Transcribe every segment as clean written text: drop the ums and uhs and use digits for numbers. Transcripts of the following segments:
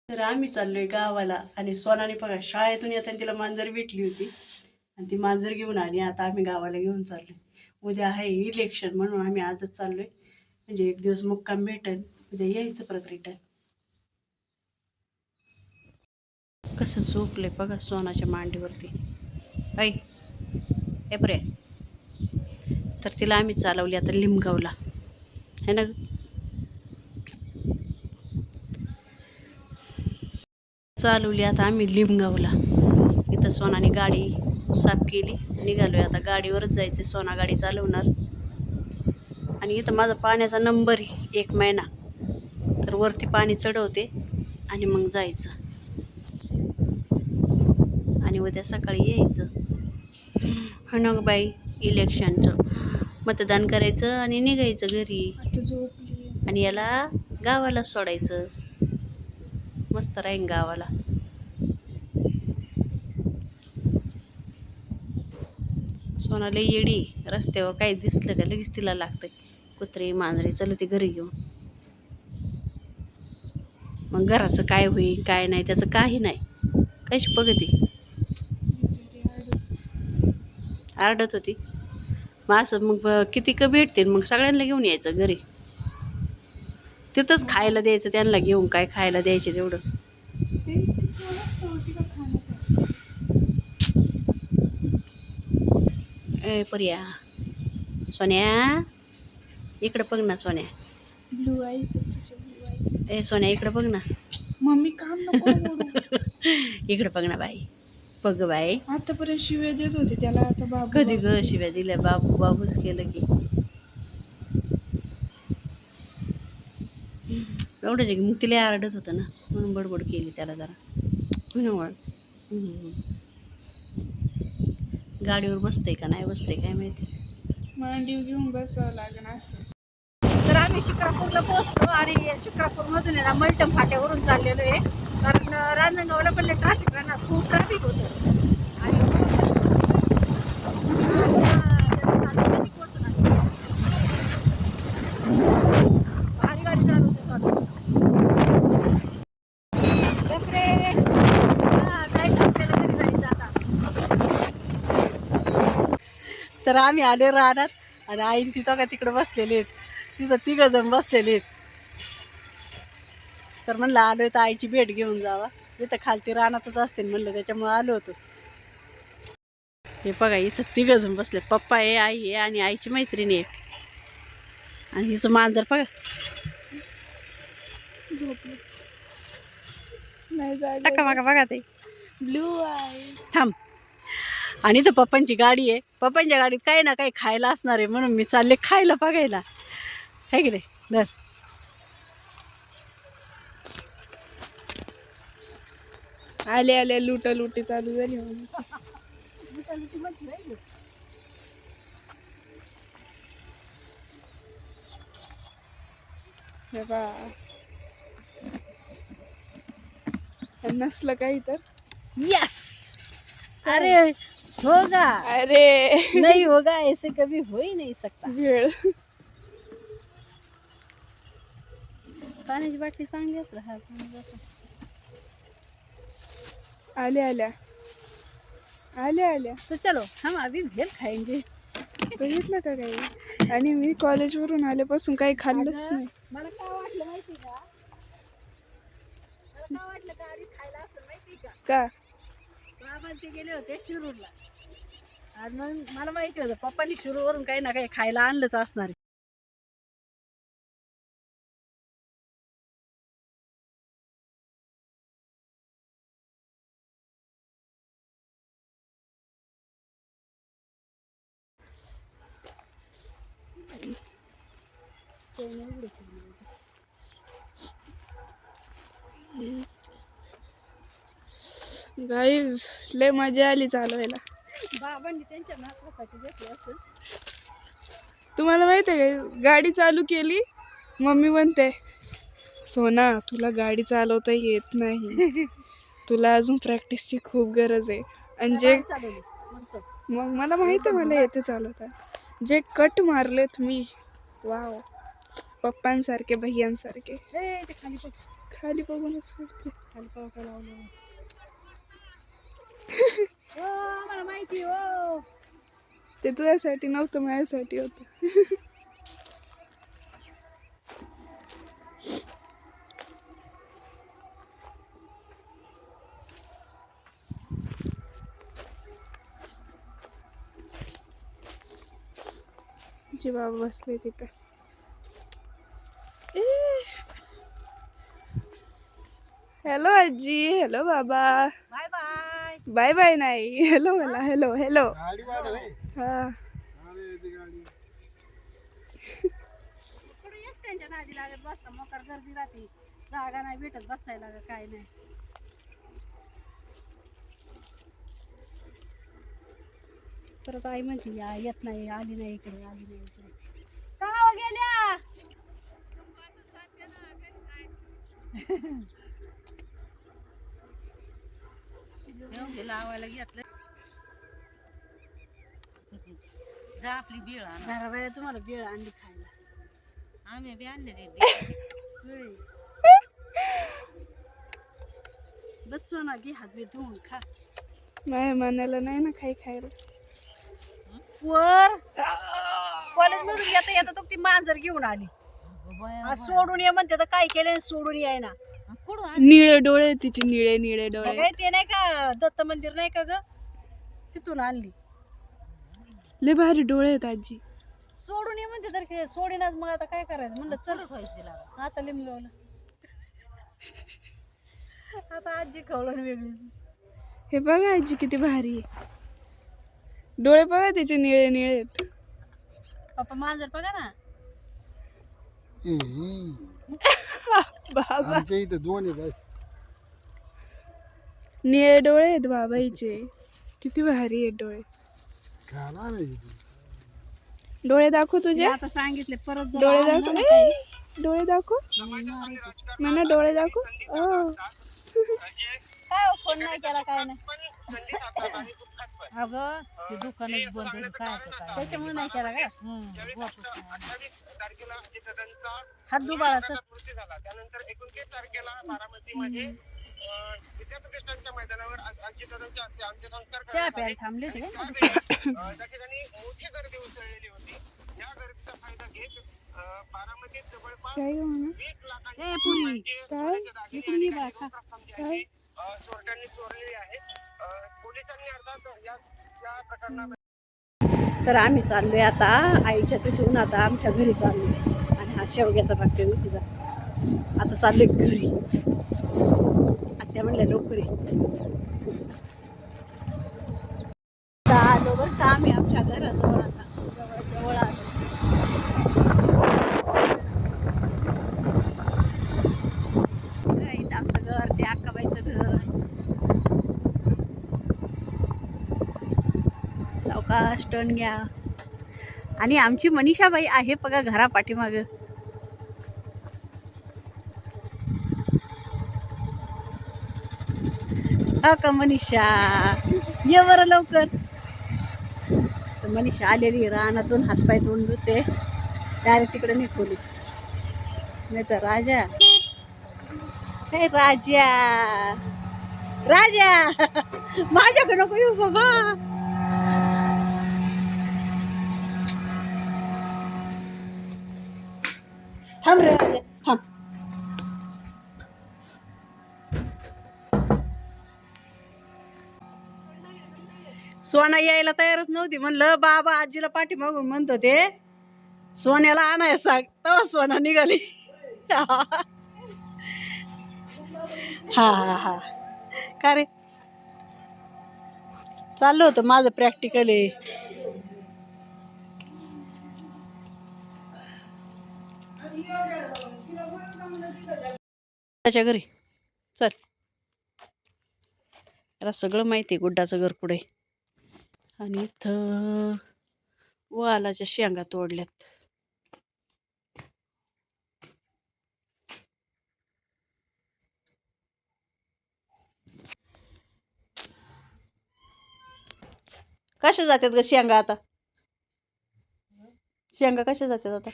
तर आम्ही चाललोय गावाला आणि सोनाने बघा शाळेतून येताना तिला मांजर भेटली होती आणि ती मांजर घेऊन आली. आता आम्ही गावाला घेऊन चाललोय. उद्या आहे इलेक्शन म्हणून आम्ही आजच चाललोय. म्हणजे एक दिवस मुक्काम भेटेल, उद्या यायचं परत रिटर्न. कसं झोपले बघा सोनाच्या मांडीवरती. ऐ ए बरे. तर तिला आम्ही चालवली आता लिमगावला है ना. चालवली आता आम्ही लिमगावला. इथं सोनाने गाडी साफ केली, निघालोय आता. गाडीवरच जायचे, सोना गाडी चालवणार. आणि इथं माझा पाण्याचा नंबर आहे 1 महिना. तर वरती पाणी चढवते आणि मग जायचं आणि उद्या सकाळी यायचं. हनग बाई इलेक्शनचं मतदान करायचं आणि निघायचं घरी. आणि याला गावाला सोडायचं. मस्त राहीन गावाला. सोनाला येडी, रस्त्यावर काही दिसलं का लगेच तिला लागतंय. कुत्रे मांजरे चल ती घरी घेऊन. मग घराचं काय होईल काय नाही त्याचं काही नाही. कशी बघती आरडत होती. मग असं मग किती का भेटते मग सगळ्यांना घेऊन यायचं घरी. तिथंच खायला द्यायचं त्यांना घेऊन. काय खायला द्यायचे तेवढं. ए पर्या सोन्या इकडं बघ ना. सोन्या ब्लू आईज. ए सोन्या इकडं बघ ना. मम्मी काम नको. इकडं बघ ना बाई. बघ बाई. आतापर्यंत शिव्या देत होते त्याला, आता बाबू. कधी ग शिव्या दिल्या? बाबू बाबूच केलं की. एवढंच की. मग तिला आरडत होतं ना म्हणून बडबड केली त्याला जरा. गाडीवर बसतंय का नाही बसतंय काय माहिती. मांडीव घेऊन बसावं लागेल असं. तर आम्ही शिक्रापूरला पोहोचलो आणि शिक्रापूरमधून आहे ना मलटण फाट्यावरून चाललेलो आहे. कारण रांजणगावला पण ट्रॅफिक राहणार, खूप ट्रॅफिक होतं. आणि भारी गाडी चालवते तर आम्ही आले राहणार आणि आईन तिथं का तिकडे बसलेले आहेत. तिथं 3 जण बसलेले आहेत. तर म्हणलं आलोय तर आईची भेट घेऊन जावा. इथं खालती रानातच असते म्हणलं, त्याच्यामुळे आलो होतो. हे बघा इथं 3 जण बसले. पप्पा आहे, आई आहे आणि आईची मैत्रिणी आहे. आणि हिचं मांजर बघा झोपलं नाही जायला. टाका बघा बघा ते ब्लू आय. थांब. आणि इथं पप्पांची गाडी आहे. पप्पांच्या गाडीत काही ना काही खायला असणार आहे म्हणून मी चालले खायला बघायला. आहे की नाही. धर. आले आले लुटालुटी चालू झाली. हे बा नसलं काही तर. यस. अरे होगा. अरे नहीं होगा ऐसे कभी हो ही नहीं सकता. वेळ. पाण्याची बाटली चांगली असं. आल्या आल्या आल्या आल्या. तो चलो हम अभी भेल खाएंगे. बघितलं का काही. आणि मी कॉलेजवरून आल्यापासून काही खाल्लंच नाही. मला काय वाटलं माहिती का. मला काय वाटलं गाडी खायला असं माहिती का. बाबा ते गेले होते शिरूरला आणि मग मला माहिती होतं पप्पांनी शिरूरवरून काही ना काही खायला आणलंच असणार. गाईज लय मजा आली चालवायला. बाबांनी त्यांच्या नातवासाठी घेतलं असेल. तुम्हाला माहिती आहे का, गाडी चालू केली मम्मी म्हणते सोना तुला गाडी चालवता येत नाही, तुला अजून प्रॅक्टिसची खूप गरज आहे. आणि जे मग मला माहिती आहे मला येते चालवता. जे कट मारलेत मी वाव पप्पांसारखे भैयांसारखे. खाली बघूनच बोलते. खाली पावटा लावलं. मला माहिती हो. ते तुझ्यासाठी नव्हतं, माझ्यासाठी होतं. जी बाबा बसले तिथं. हॅलो आजी, हॅलो बाबा. Bye bye. बाय बाय नाही, हॅलो मला, हॅलो हॅलो. हा त्यांच्या नादी लागत बसता, मोकार गर्दी राहते, जागा नाही भेटत बसायला काय नाही. परत आई म्हणते येत नाही, आली नाही इकडे, आली नाही इकडे. का गेल्या लावायला घेतलं. जा आपली बेळ घराबाहेर तुम्हाला बेळ आणली खायला. आम्ही बी आणले बसतो ना, घे हात बी धुवून खा. नाही म्हणायला नाही ना काही खायला. वर कॉलेज मधून येता येता तो ती मांजर घेऊन आली. सोडून ये म्हणते तर काय केलं, सोडून याय ना. निळे डोळे तिचे, निळे निळे डोळे. ते नाही का दत्त मंदिर नाही का ग, तिथून आणली. लय भारी डोळे आहेत आजी. सोडून ये म्हणते तर सोडीनाच. मग आता काय करायचं म्हणलं, चल व्हायचं आता लिंबवलं. आता आजी खवळून वेगळी. हे बघा आजी किती भारी आहे. डोळे बघा तिचे निळे निळे आहेत. पप्पा मांजर बघा ना. बाबा आमच्या इथे दोन आहेत. निळे डोळे आहेत बाबाईचे, किती भारी आहेत डोळे. खाला नाही डोळे दाखव तुझे. आता सांगितले परत डोळे दाखव. डोळे दाखव म्हणा, डोळे दाखव. काय फोन नाही केला, काय नाही. अगं ते दुकानच बंद आहे, काय त्याच्यामुळे नाही केला का. हात दुबाळाचं. त्यानंतर 29 तारखेला बारामतीमध्ये विद्याप्रतिष्ठानच्या मैदानावर अंत्यदानाचे अंत्यसंस्कार चहा प्यायला थांबले ते. त्या ठिकाणी मोठी गर्दी उसळलेली होती. या गर्दीचा फायदा घेत बारामतीत जवळपास 20 लाखांची चोरट्यांनी चोरलेली आहे. पोलिसांनी अर्थात या प्रकरणात. तर आम्ही चाललोय आता आईच्या तिथून, आता आमच्या घरी चाललोय. आणि हा शेवग्याचा भाग ठेवून तिचा आता चाललोय घरी. आत्या म्हणल्या लवकर आलो बरं का आम्ही आमच्या घराजवळ. आता जवळ आलो. आमचं घर ते अक्काबाईचं घर. सावकाश टर्न घ्या. आणि आमची मनीषाबाई आहे बघा घरा पाठीमाग. का मनीषा ये बरं लवकर. तर मनीषा आलेली रानातून, हातपाय तोंड धुते, डायरेक्ट तिकडे निघोली. नाही तर राजा काय, राजा राजा माझ्याकडे नको येऊ बाबा. थांब रे राजा थांब. सोना यायला तयारच नव्हती. म्हणलं बाबा आजीला पाठीमागून म्हणत होते सोन्याला आणायला सांग, तेव्हा सोना निघाली. हा हा हा का रे, चाललं होतं माझं प्रॅक्टिकल आहे. त्याच्या घरी चल. त्याला सगळं माहिती आहे गुड्डाचं घर पुढे. आणि इथं वालाच्या शेंगा तोडल्यात. कशा जातात ग शेंगा आता, शेंगा कशा जातात आता.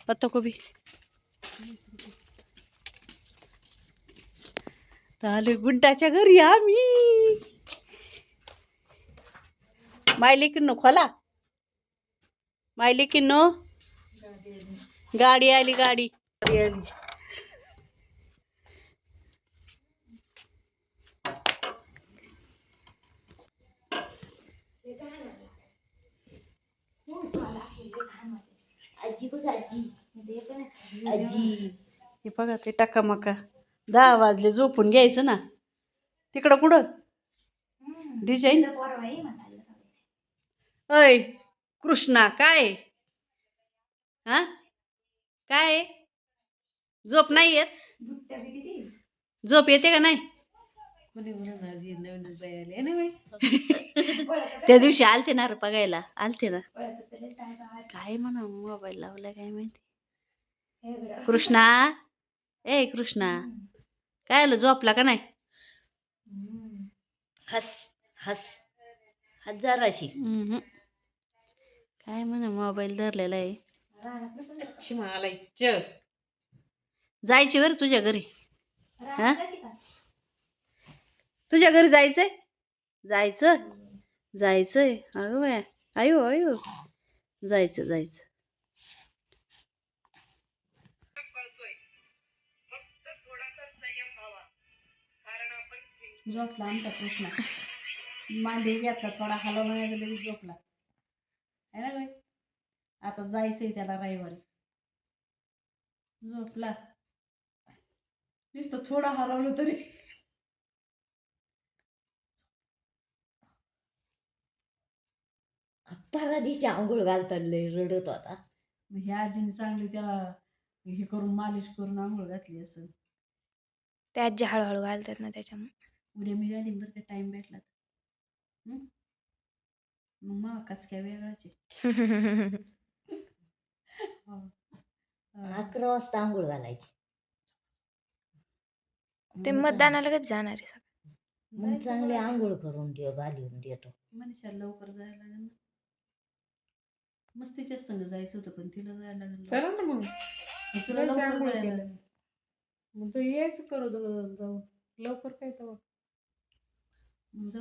पत्ताकोबी आले गुड्डाच्या घरी आम्ही. मायली किन्नो खोला, मायली किन्नो. गाडी आली, गाडी आली. हे बघा ते टाका मका 10 वाजले, झोपून घ्यायचं ना. तिकडं कुठं डिझाईन. अय कृष्णा काय हा काय झोप नाही येत? झोप येते का नाही? त्या दिवशी आलते ना रे बघायला, आलते ना. काय म्हणा मोबाईल लावला काय माहिती. कृष्णा, ए कृष्णा काय आलं, झोपला का नाही? हस हस हजाराशी. काय म्हणा मोबाईल धरलेला आहे. जायची बरं तुझ्या घरी. हा तुझ्या घरी जायचंय, जायचं जायचंय. अगं बाया, आयो आयो, जायचं जायचं. झोपला आमचा कृष्णा. मांडी घेतला थोडा, हलवला नाही लगेच झोपला आहे ना बाई. आता जायचंय त्याला रविवारी. झोपला नुसतं थोडं हलवलं तरी. परादीची आंघोळ घालताना लय रडत होता. मग ह्या आजीने चांगली त्याला हे करून मालिश करून आंघोळ घातली असं. त्या आजी हळूहळू घालतात ना त्याच्यामुळे. उद्या मी आली बरं का, टाइम भेटला तर. मग मा कचक्या वेगळाच आहे. 11 वाजता आंघोळ घालायची. ते मतदानाला कधी जाणार आहे? मग चांगली आंघोळ करून घालून देतो. मनीषा लवकर जायला लागेल ना. मस्त तिच्याच संग जायचं होतं पण तिला जायला लागलं. चला ना मग. तुला लवकर आंघोळ जायला केलं. लागलं. मग तो यायचं करू जाऊ लवकर काय तर. मग जाऊ.